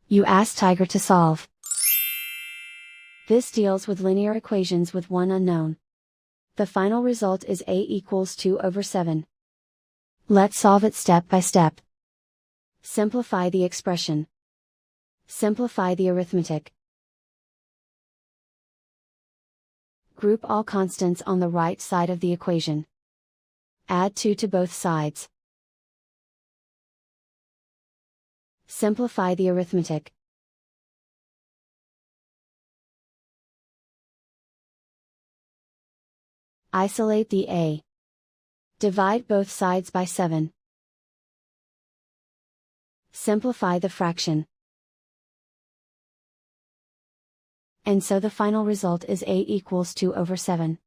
You ask Tiger to solve. This deals with linear equations with one unknown. The final result is a equals 2/7. Let's solve it step by step. Simplify the expression. Simplify the arithmetic. Group all constants on the right side of the equation. Add 2 to both sides. Simplify the arithmetic. Isolate the a. Divide both sides by 7. Simplify the fraction. And so the final result is a equals 2/7.